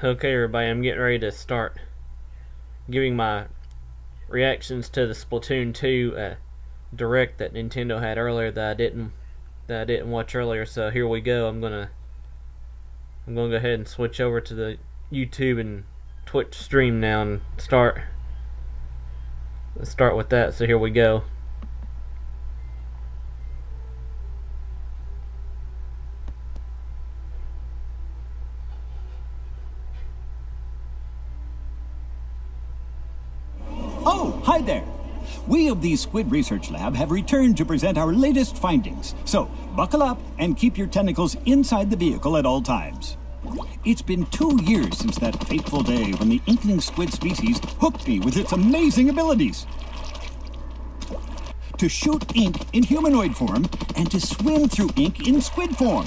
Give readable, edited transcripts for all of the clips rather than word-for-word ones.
Okay, everybody, I'm getting ready to start giving my reactions to the Splatoon 2 direct that Nintendo had earlier that I didn't watch earlier. So here we go. I'm gonna go ahead and switch over to the YouTube and Twitch stream now and let's start with that. So here we go. Oh, hi there! We of the Squid Research Lab have returned to present our latest findings. So, buckle up and keep your tentacles inside the vehicle at all times. It's been 2 years since that fateful day when the inkling squid species hooked me with its amazing abilities. To shoot ink in humanoid form and to swim through ink in squid form.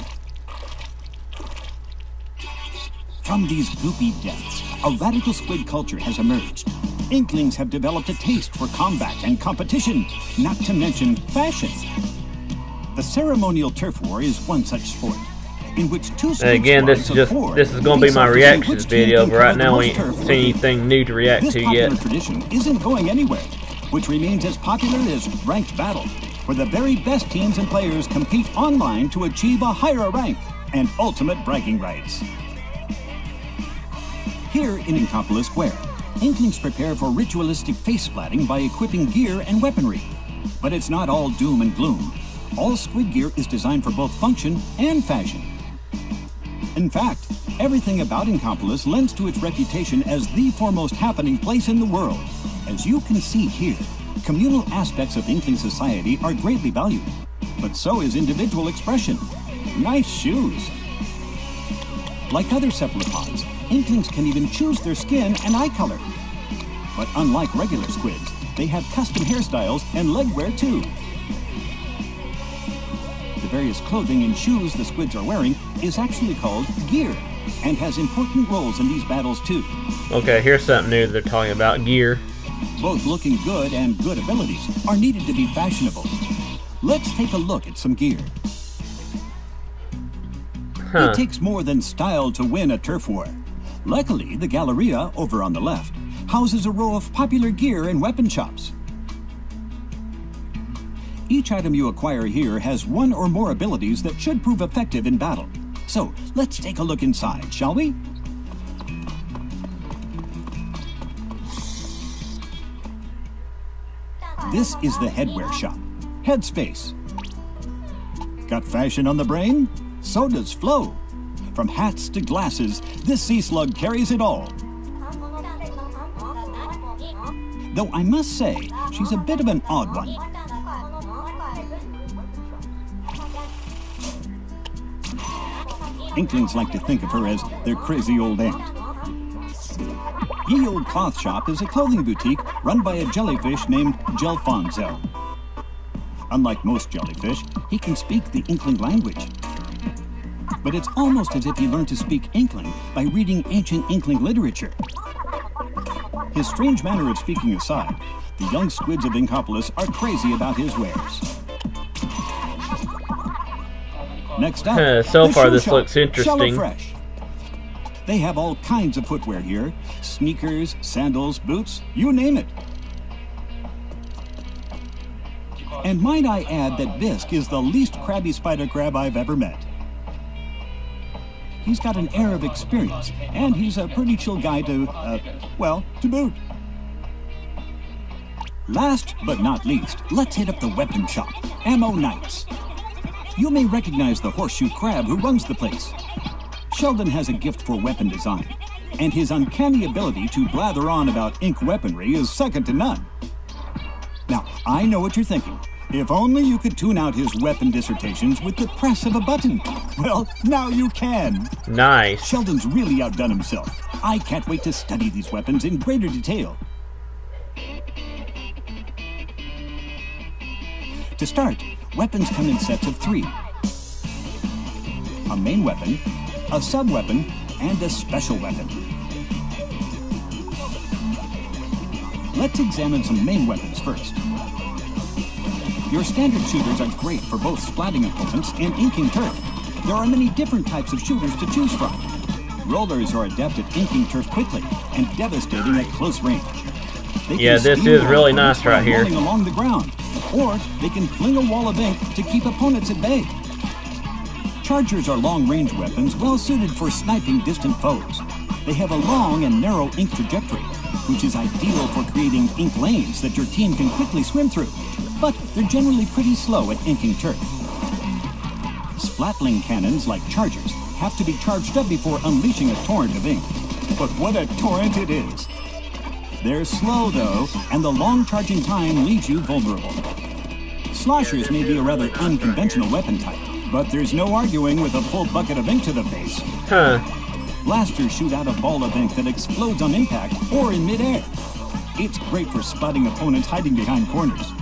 From these goopy depths, a radical squid culture has emerged. Inklings have developed a taste for combat and competition, not to mention fashion. The ceremonial turf war is one such sport, in which two again, this is going to be my reactions video, but right now we ain't seen anything new to react to yet. This popular tradition isn't going anywhere, which remains as popular as ranked battle, where the very best teams and players compete online to achieve a higher rank and ultimate bragging rights. Here in Inkopolis Square, Inklings prepare for ritualistic face splatting by equipping gear and weaponry. But it's not all doom and gloom. All squid gear is designed for both function and fashion. In fact, everything about Inkopolis lends to its reputation as the foremost happening place in the world. As you can see here, communal aspects of Inkling society are greatly valued. But so is individual expression. Nice shoes. Like other cephalopods, Inklings can even choose their skin and eye color. But unlike regular squids, they have custom hairstyles and leg wear too. The various clothing and shoes the squids are wearing is actually called gear, and has important roles in these battles too. Okay, here's something new they're talking about, gear. Both looking good and good abilities are needed to be fashionable. Let's take a look at some gear. It takes more than style to win a turf war. Luckily, the Galleria, over on the left, houses a row of popular gear and weapon shops. Each item you acquire here has one or more abilities that should prove effective in battle. So, let's take a look inside, shall we? This is the headwear shop, Headspace. Got fashion on the brain? So does Flo. From hats to glasses, this sea slug carries it all. Though I must say, she's a bit of an odd one. Inklings like to think of her as their crazy old aunt. Ye Old Cloth Shop is a clothing boutique run by a jellyfish named Gelfonzo. Unlike most jellyfish, he can speak the Inkling language. But it's almost as if he learned to speak Inkling by reading ancient Inkling literature. His strange manner of speaking aside, the young squids of Inkopolis are crazy about his wares. Next up, so far this looks interesting. Fresh. They have all kinds of footwear here. Sneakers, sandals, boots, you name it. And might I add that Bisque is the least crabby spider crab I've ever met. He's got an air of experience, and he's a pretty chill guy to boot. Last but not least, let's hit up the weapon shop, Ammo Knights. You may recognize the horseshoe crab who runs the place. Sheldon has a gift for weapon design, and his uncanny ability to blather on about ink weaponry is second to none. Now, I know what you're thinking. If only you could tune out his weapon dissertations with the press of a button. Well, now you can. Nice. Sheldon's really outdone himself. I can't wait to study these weapons in greater detail. To start, weapons come in sets of 3. A main weapon, a sub-weapon, and a special weapon. Let's examine some main weapons first. Your standard shooters are great for both splatting opponents and inking turf. There are many different types of shooters to choose from. rollers are adept at inking turf quickly and devastating at close range. Yeah, this is really nice right here. Rolling along the ground, or they can fling a wall of ink to keep opponents at bay. Chargers are long-range weapons well suited for sniping distant foes. They have a long and narrow ink trajectory, which is ideal for creating ink lanes that your team can quickly swim through, but they're generally pretty slow at inking turf. Splatling cannons, like chargers, have to be charged up before unleashing a torrent of ink. But what a torrent it is! They're slow, though, and the long charging time leaves you vulnerable. Sloshers may be a rather unconventional weapon type, but there's no arguing with a full bucket of ink to the face. Blasters shoot out a ball of ink that explodes on impact or in midair. It's great for spotting opponents hiding behind corners.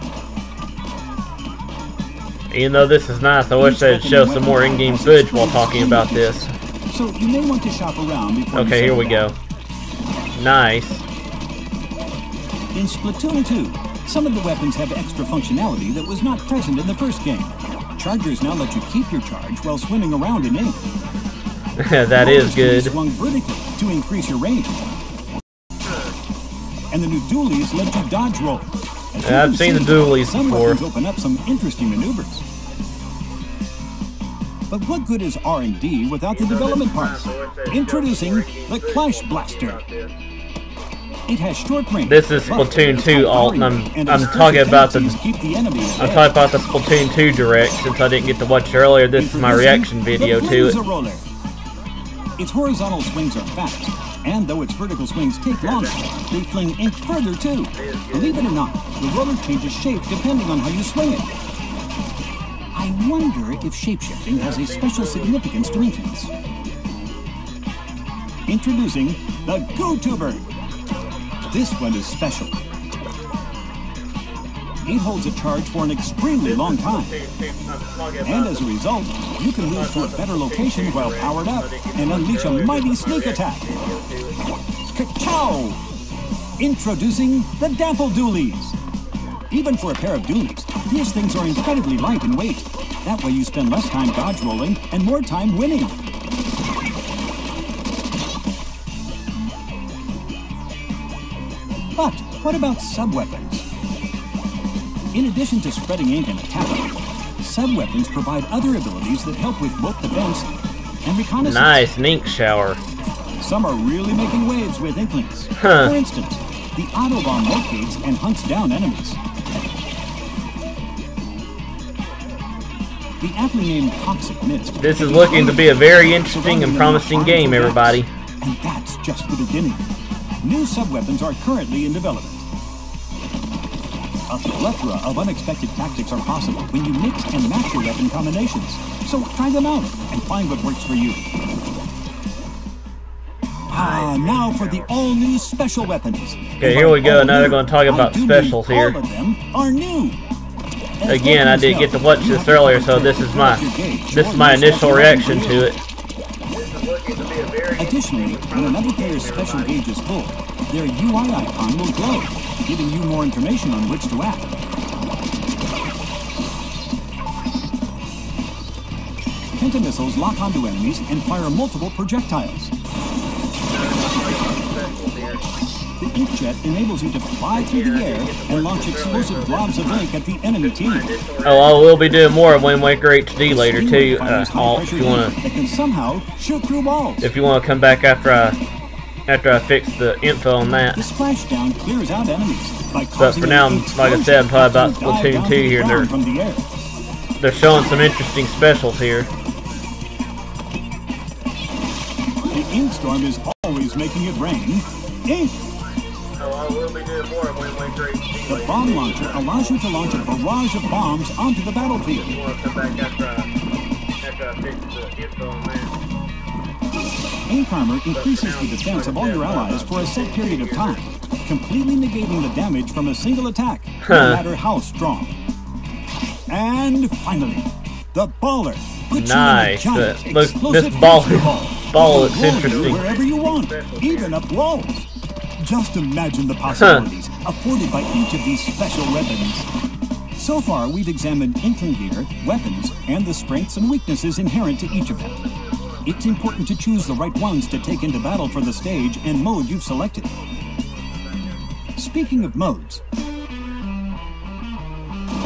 Even though this is nice, I wish they'd show some more in-game footage while talking about this. So you may want to shop around before. Okay, here we go. Nice. In Splatoon 2, some of the weapons have extra functionality that was not present in the first game. Chargers now let you keep your charge while swimming around in ink. That is good. Swung vertically to increase your range. And the new dualies let you dodge roll. I've seen the dualies before. Some open up some interesting maneuvers. But what good is R&D without the development parts? Introducing the Clash Blaster. It has short range. This is Splatoon 2 alt, and I'm talking about the Splatoon 2 direct since I didn't get to watch it earlier. This is my reaction video to it. Its horizontal swings are fast, and though its vertical swings take longer, they fling ink further too. Believe it or not, the roller changes shape depending on how you swing it. I wonder if shapeshifting has a special significance to inklings. Introducing the Go-Tuber. This one is special. It holds a charge for an extremely long time. And as a result, you can move to a better location while powered up and unleash a mighty sneak attack. Ka-chow! Introducing the Dapple Dualies. Even for a pair of dualies, these things are incredibly light in weight. That way you spend less time dodge rolling and more time winning. But what about sub-weapons? In addition to spreading ink and attacking, sub-weapons provide other abilities that help with both defense and reconnaissance. Nice, an ink shower. Some are really making waves with inklings. For instance, the Autobomb locates and hunts down enemies. The aptly named Toxic Mist. This is looking to be a very interesting and promising game, everybody. And that's just the beginning. New sub-weapons are currently in development. A plethora of unexpected tactics are possible when you mix and match your weapon combinations. So try them out and find what works for you. Now for the all-new special weapons. Okay, here we go. Now they're going to talk about specials here. All of them are new. Again, I did get to watch this earlier, so this is my initial reaction to it. Additionally, when another player's special gauge is full, their UI icon will glow, giving you more information on which to act. Pentamissiles lock onto enemies and fire multiple projectiles. The inkjet enables you to fly through the air and launch explosive globs of ink at the enemy team. Oh, I will be doing more of Wind Waker HD later too. If you want to, can somehow shoot through walls. If you want to come back after I fix the info on that. The splashdown clears out enemies. But for now, like I said, I'm talking about Splatoon 2 here. They're showing some interesting specials here. The ink storm is always making it rain. Ink! I will be doing more of Wind Waker HD. The bomb launcher allows you to launch a barrage of bombs onto the battlefield. You want to come back after I fix the info on that. Ink armor increases the defense of all your allies for a set period of time, completely negating the damage from a single attack, no matter how strong. And finally, the baller. Nice. Look, this ball looks interesting. Wherever you want, even up walls. Just imagine the possibilities afforded by each of these special weapons. So far, we've examined inkling gear, weapons, and the strengths and weaknesses inherent to each of them. It's important to choose the right ones to take into battle for the stage and mode you've selected. Speaking of modes,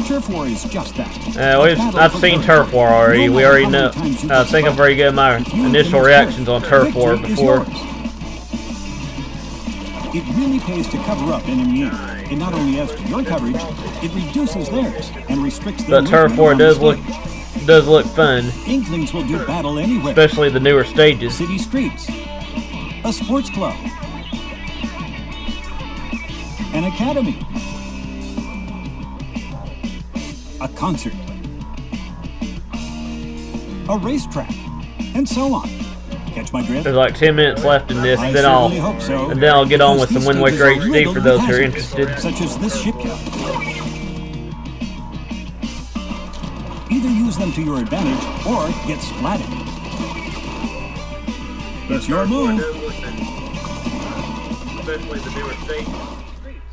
Turf War is just that. I've seen Turf War already. We already know. I think I've already given my initial reactions on Turf War before. It really pays to cover up enemy aim. It not only adds to your coverage, it reduces theirs and restricts their But Turf War does look fun. Inklings will do battle anywhere. Especially the newer stages. City streets, a sports club, an academy, a concert, a racetrack, and so on. Catch my drift? There's like 10 minutes left in this, and then I'll get on with some Wind Waker HD for those who are interested. Such as this shipyard. Either use them to your advantage or get splatted. It's your move.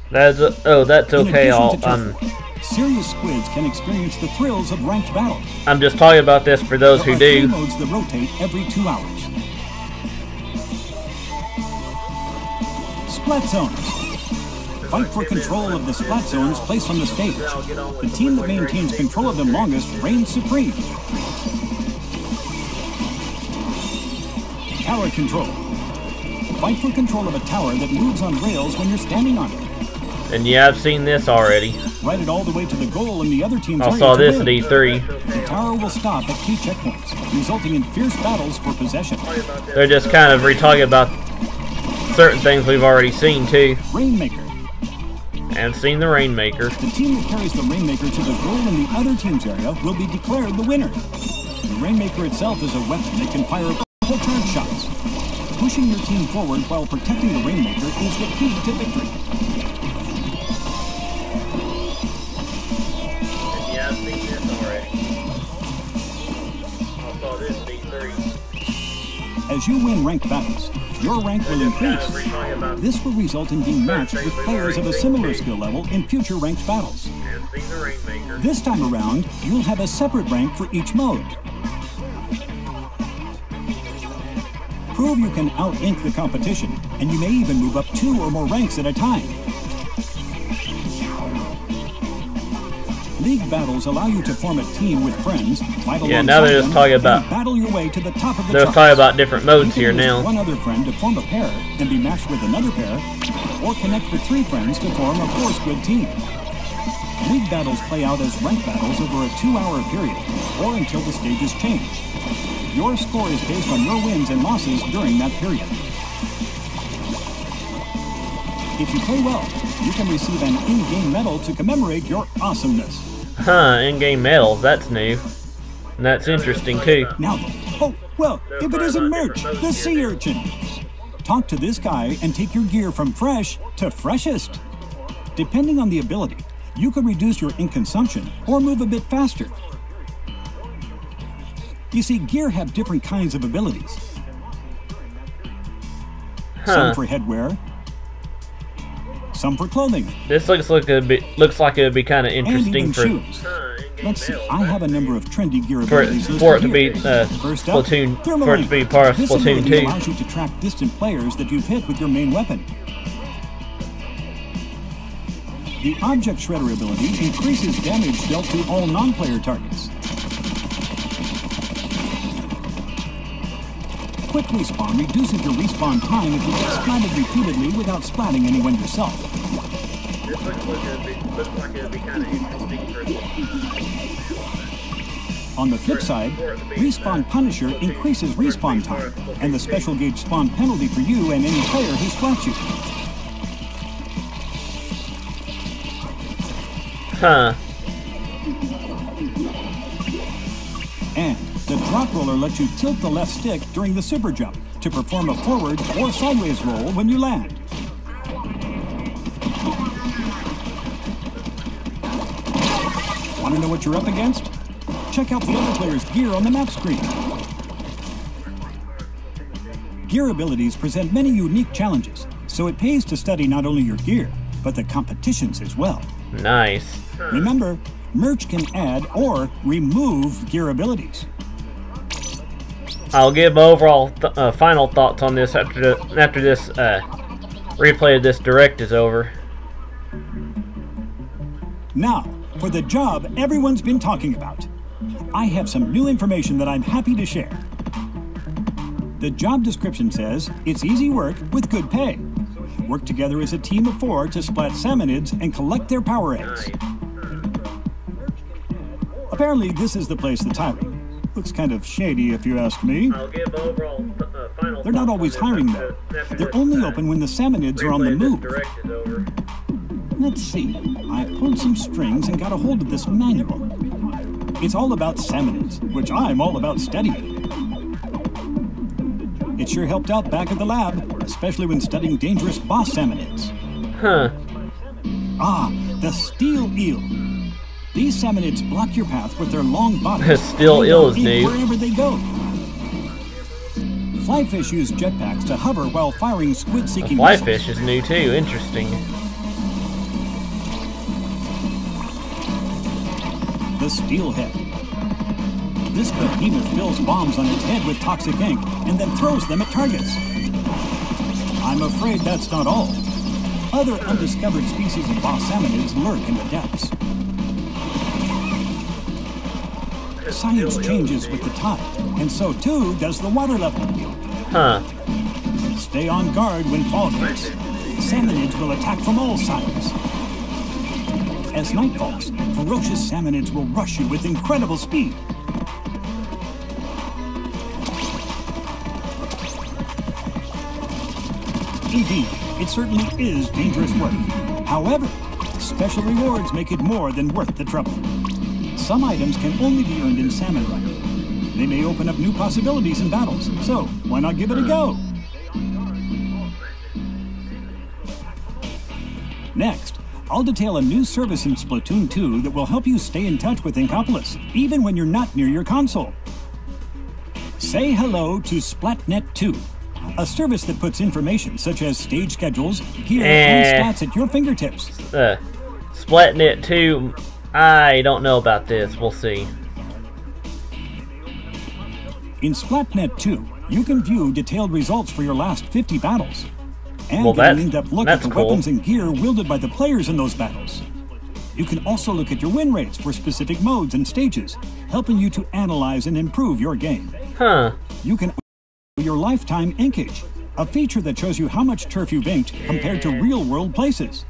That's okay. Serious squids can experience the thrills of ranked battle. I'm just talking about this for those who do. There are 3 modes that rotate every 2 hours. Splat zones. Fight for control of the splat zones placed on the stage. The team that maintains control of them longest reigns supreme. Tower control. Fight for control of a tower that moves on rails when you're standing on it. And yeah, I've seen this already. Ride it all the way to the goal and the other team's I saw this at E3. The tower will stop at key checkpoints, resulting in fierce battles for possession. They're just kind of re-talking about certain things we've already seen too. Rainmaker. I've seen the Rainmaker. The team that carries the Rainmaker to the goal in the other team's area will be declared the winner. The Rainmaker itself is a weapon that can fire powerful charge shots. Pushing your team forward while protecting the Rainmaker is the key to victory. Yeah, I've seen this already. I saw this E3. As you win ranked battles, your rank will increase. This will result in being matched with players of a similar skill level in future ranked battles. This time around, you'll have a separate rank for each mode. Prove you can out-ink the competition, and you may even move up 2 or more ranks at a time. League battles allow you to form a team with friends, fight alongside now they're just talking about battle your way to the top of the they're charts. talking about different modes here You can use now. one other friend to form a pair and be matched with another pair, or connect with 3 friends to form a 4-squid team. League battles play out as ranked battles over a 2-hour period, or until the stages change. Your score is based on your wins and losses during that period. If you play well, you can receive an in-game medal to commemorate your awesomeness. Huh, in-game medals, that's new. And that's interesting too. Now, oh, well, if it isn't Merch, the sea urchin. Talk to this guy and take your gear from fresh to freshest. Depending on the ability, you can reduce your ink consumption or move a bit faster. You see, gear have different kinds of abilities. Some for headwear, some for clothing. This looks like it would be kind of interesting for shoes. Let's see. I have a number of trendy gear for abilities it to be First up, Splatoon, for it to thermalink. be part of This Splatoon ability 2. allows you to track distant players that you've hit with your main weapon. The Object Shredder ability increases damage dealt to all non-player targets. Quick respawn reduces your respawn time if you get splatted repeatedly without splatting anyone yourself. This looks like it would be kind of interesting for On the flip side, Respawn Punisher increases respawn time, and the special gauge spawn penalty for you and any player who splats you. Huh. And the drop roller lets you tilt the left stick during the super jump to perform a forward or sideways roll when you land. Want to know what you're up against? Check out the other player's gear on the map screen. Gear abilities present many unique challenges, so it pays to study not only your gear, but the competitions as well. Nice. Remember, Merch can add or remove gear abilities. I'll give overall final thoughts on this after this replay of this direct is over. Now, for the job everyone's been talking about. I have some new information that I'm happy to share. The job description says it's easy work with good pay. Work together as a team of 4 to splat salmonids and collect their power eggs. Apparently, this is the place that's hiring. Looks kind of shady if you ask me. I'll give overall final They're not always hiring though. They're only open when the salmonids are on the move. Let's see. I pulled some strings and got a hold of this manual. It's all about salmonids, which I'm all about studying. It sure helped out back at the lab, especially when studying dangerous boss salmonids. Huh. Ah, the steel eel. These salmonids block your path with their long bodies. Steel eel is new. Wherever they go. Flyfish use jetpacks to hover while firing squid-seeking missiles. Flyfish is new too. Interesting. The steelhead. This behemoth fills bombs on its head with toxic ink and then throws them at targets. I'm afraid that's not all. Other undiscovered species of boss salmonids lurk in the depths. Science changes with the tide, and so too does the water level. Huh. Stay on guard when fall hits. Salmonids will attack from all sides. As night falls, ferocious salmonids will rush you with incredible speed. Indeed, it certainly is dangerous work. However, special rewards make it more than worth the trouble. Some items can only be earned in Salmon Run. They may open up new possibilities in battles, so why not give it a go? Next, I'll detail a new service in Splatoon 2 that will help you stay in touch with Inkopolis, even when you're not near your console. Say hello to Splatnet 2, a service that puts information such as stage schedules, gear, and stats at your fingertips. Splatnet 2, I don't know about this. We'll see. In Splatnet 2, you can view detailed results for your last 50 battles. And Well, get an in-depth look at the cool. weapons and gear wielded by the players in those battles. You can also look at your win rates for specific modes and stages, helping you to analyze and improve your game. Huh. You can your lifetime inkage, a feature that shows you how much turf you've inked compared to real-world places.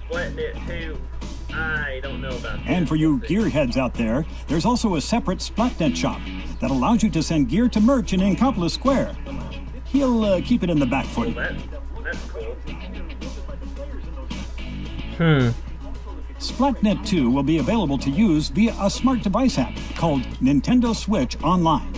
Splatnet 2, I don't know about this. And for you gearheads out there, there's also a separate Splatnet shop that allows you to send gear to merch in Inkopolis Square. He'll keep it in the back for you. That's cool. Splatnet 2 will be available to use via a smart device app called Nintendo Switch Online.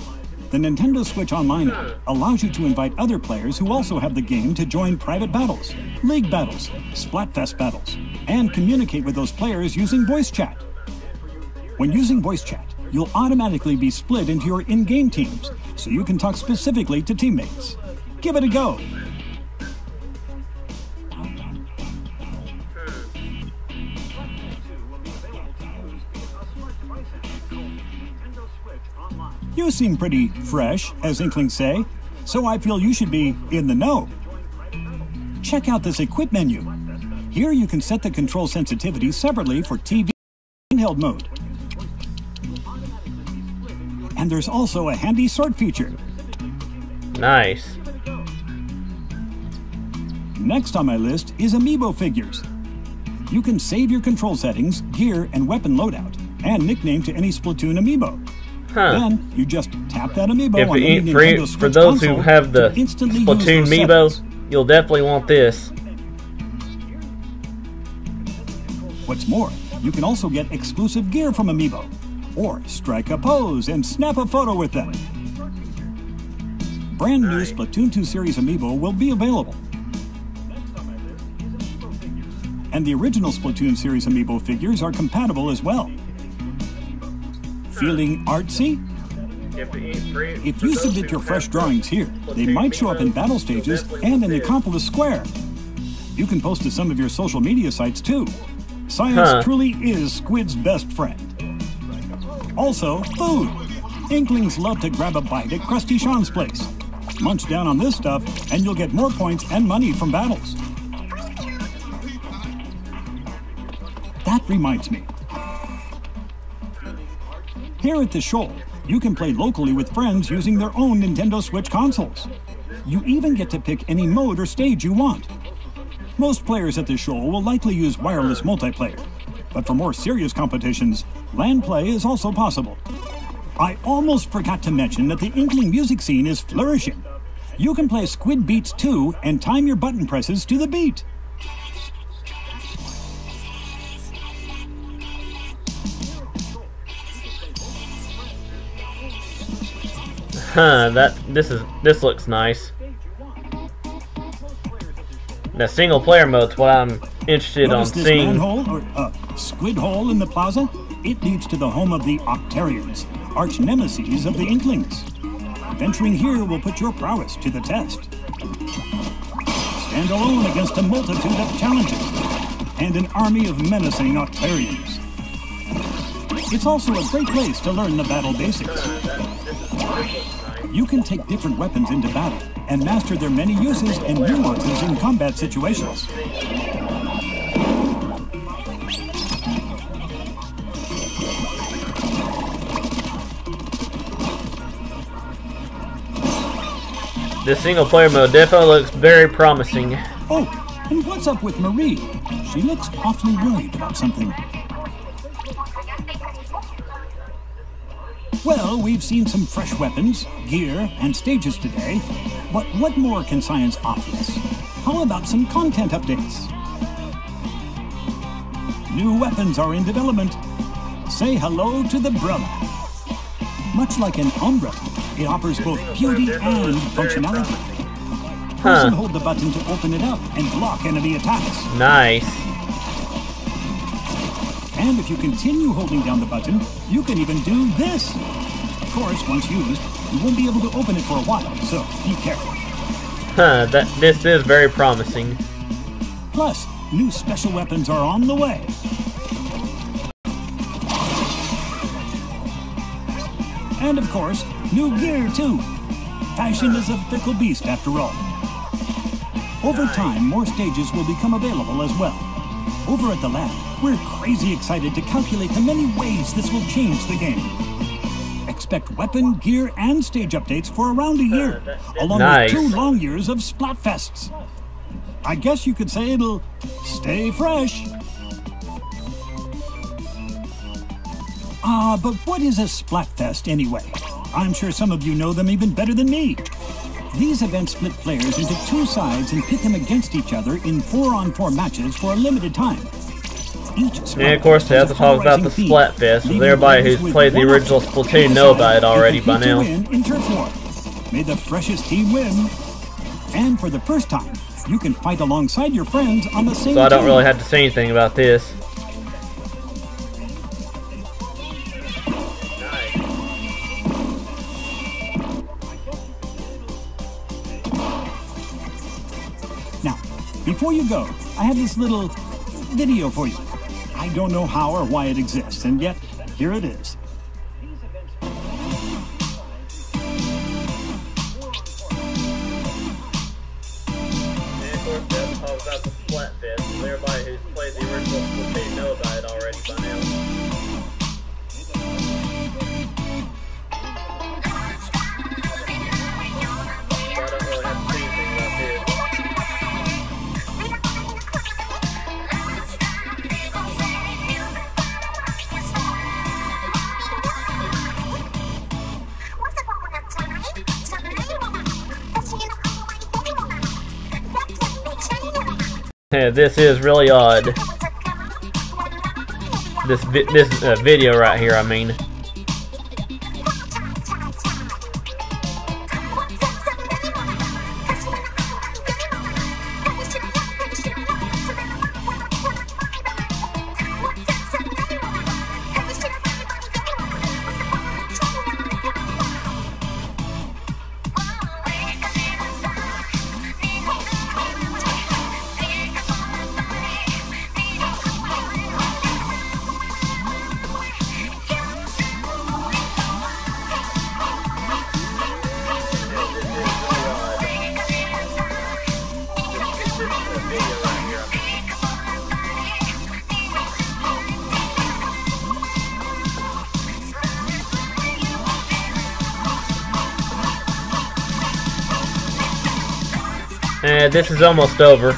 The Nintendo Switch Online app allows you to invite other players who also have the game to join private battles, league battles, Splatfest battles, and communicate with those players using voice chat. When using voice chat, you'll automatically be split into your in-game teams, so you can talk specifically to teammates. Give it a go. You seem pretty fresh, as Inklings say, so I feel you should be in the know. Check out this Equip menu. Here you can set the control sensitivity separately for TV and handheld mode. And there's also a handy sort feature. Nice. Next on my list is Amiibo figures. You can save your control settings, gear, and weapon loadout, and nickname to any Splatoon Amiibo. Huh. Then you just tap that Amiibo on any Nintendo Switch For those console who have the to instantly use Splatoon those Amiibo, settings. you'll definitely want this. What's more, you can also get exclusive gear from Amiibo, or strike a pose and snap a photo with them. Brand new Splatoon 2 Series Amiibo will be available. And the original Splatoon Series Amiibo figures are compatible as well. Feeling artsy? If you submit your fresh drawings here, they might show up in battle stages and in Inkopolis Square. You can post to some of your social media sites too. Science truly is Squid's best friend. Also, food. Inklings love to grab a bite at Krusty Sean's place. Munch down on this stuff, and you'll get more points and money from battles. That reminds me. Here at the Shoal, you can play locally with friends using their own Nintendo Switch consoles. You even get to pick any mode or stage you want. Most players at the Shoal will likely use wireless multiplayer, but for more serious competitions, LAN play is also possible. I almost forgot to mention that the Inkling music scene is flourishing. You can play Squid Beats 2 and time your button presses to the beat. This looks nice. The single player mode's what I'm interested on this seeing. manhole or squid hole in the plaza? It leads to the home of the Octarians, arch nemeses of the Inklings. Venturing here will put your prowess to the test. Stand alone against a multitude of challenges and an army of menacing Octarians. It's also a great place to learn the battle basics. You can take different weapons into battle and master their many uses and nuances in combat situations. This single player mode definitely looks very promising. Oh, and what's up with Marie? She looks awfully worried about something. Well, we've seen some fresh weapons, gear, and stages today, but what more can science offer us? How about some content updates? New weapons are in development. Say hello to the Brella. Much like an Umbra, it offers both beauty and functionality. Press and hold the button to open it up and block enemy attacks. Nice. And if you continue holding down the button, you can even do this. Of course, once used, you won't be able to open it for a while, so be careful. This is very promising. Plus, new special weapons are on the way. And of course, new gear too. Fashion is a fickle beast after all. Over time, more stages will become available as well. Over at the lab, we're crazy excited to calculate the many ways this will change the game. Expect weapon, gear, and stage updates for around a year, along with 2 long years of Splatfests. I guess you could say it'll stay fresh. But what is a Splatfest anyway? I'm sure some of you know them even better than me. These events split players into 2 sides and pit them against each other in 4-on-4 matches for a limited time. And of course, they have to talk about the Splatfest, so everybody who's played the original Splatoon know about it already by now. In Turf War. May the freshest team win. And for the first time, you can fight alongside your friends on the same team. So I don't really have to say anything about this. Now, before you go, I have this little video for you. I don't know how or why it exists, and yet, here it is. Everybody who's played the original Splatoon know about it already by now. So I don't really have to say anything about this. Yeah, this is really odd. This video right here, I mean. This is almost over.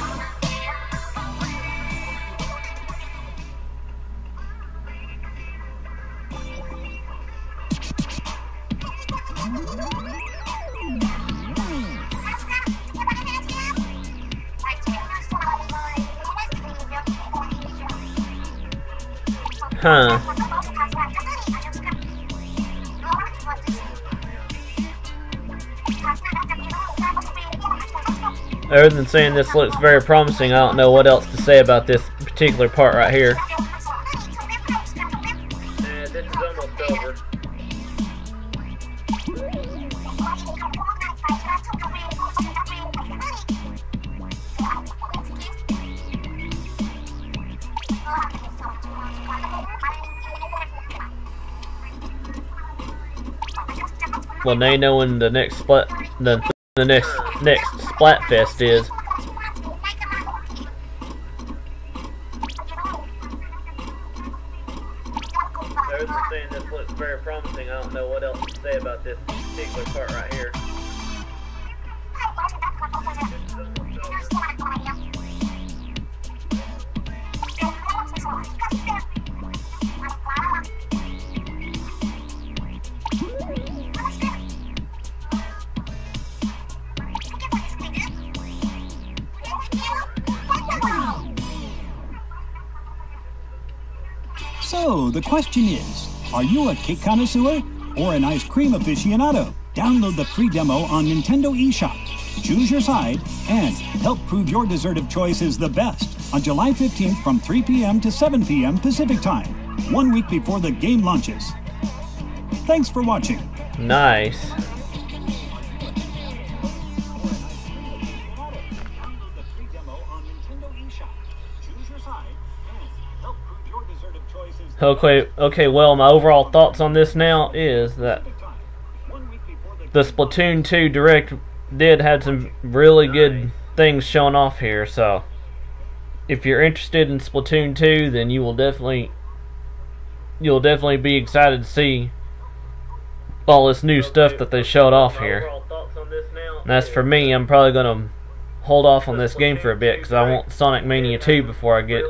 Huh. Other than saying this looks very promising, I don't know what else to say about this particular part right here. This is almost over. Well, now you know when the next next Splatfest is. Other than saying this looks very promising, I don't know what else to say about this particular part right here. So, the question is, are you a cake connoisseur or an ice cream aficionado? Download the free demo on Nintendo eShop. Choose your side and help prove your dessert of choice is the best on July 15th from 3 p.m. to 7 p.m. Pacific Time, 1 week before the game launches. Thanks for watching. Nice. Okay, well, my overall thoughts on this now is that the Splatoon 2 Direct did have some really good things showing off here, so if you're interested in Splatoon 2, then you'll definitely be excited to see all this new stuff that they showed off here. And as for me, I'm probably going to hold off on this game for a bit because I want Sonic Mania 2 before I get...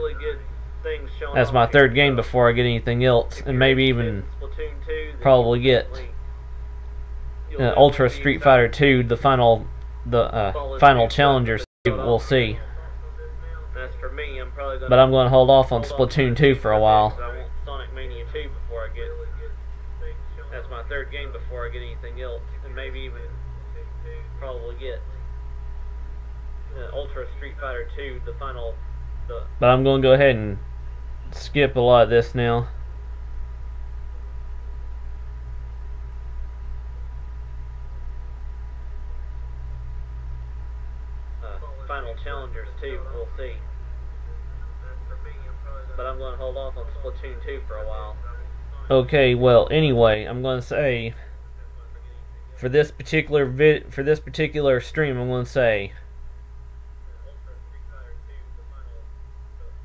That's my third game before I get anything else, and maybe even probably get Ultra Street Fighter 2, the final challenger. We'll see. But I'm going to hold off on Splatoon 2 for a while. That's my third game before I get anything else, and maybe even probably get Ultra Street Fighter 2, the final. But I'm going to go ahead and skip a lot of this now. Final challengers too, we'll see. But I'm going to hold off on Splatoon 2 for a while. Okay, well, anyway, I'm going to say for this particular stream, I'm going to say.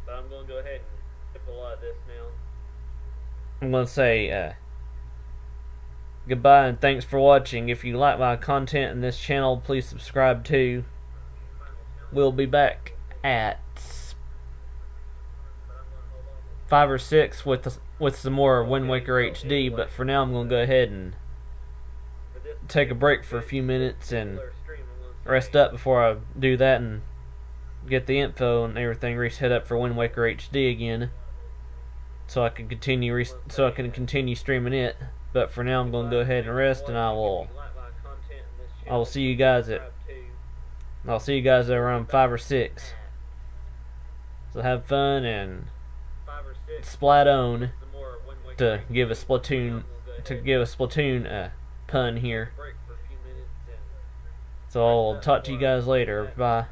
But I'm going to go ahead and skip a lot of this now. I'm going to say goodbye and thanks for watching. If you like my content in this channel, please subscribe too. We'll be back at 5 or 6 with some more Wind Waker HD, but for now I'm going to go ahead and take a break for a few minutes and rest up before I do that and get the info and everything reset up for Wind Waker HD again, so I can continue streaming it. But for now I'm going to go ahead and rest, and I will see you guys at around 5 or 6. So have fun and Splatoon, to give a Splatoon pun here. So I'll talk to you guys later. Bye.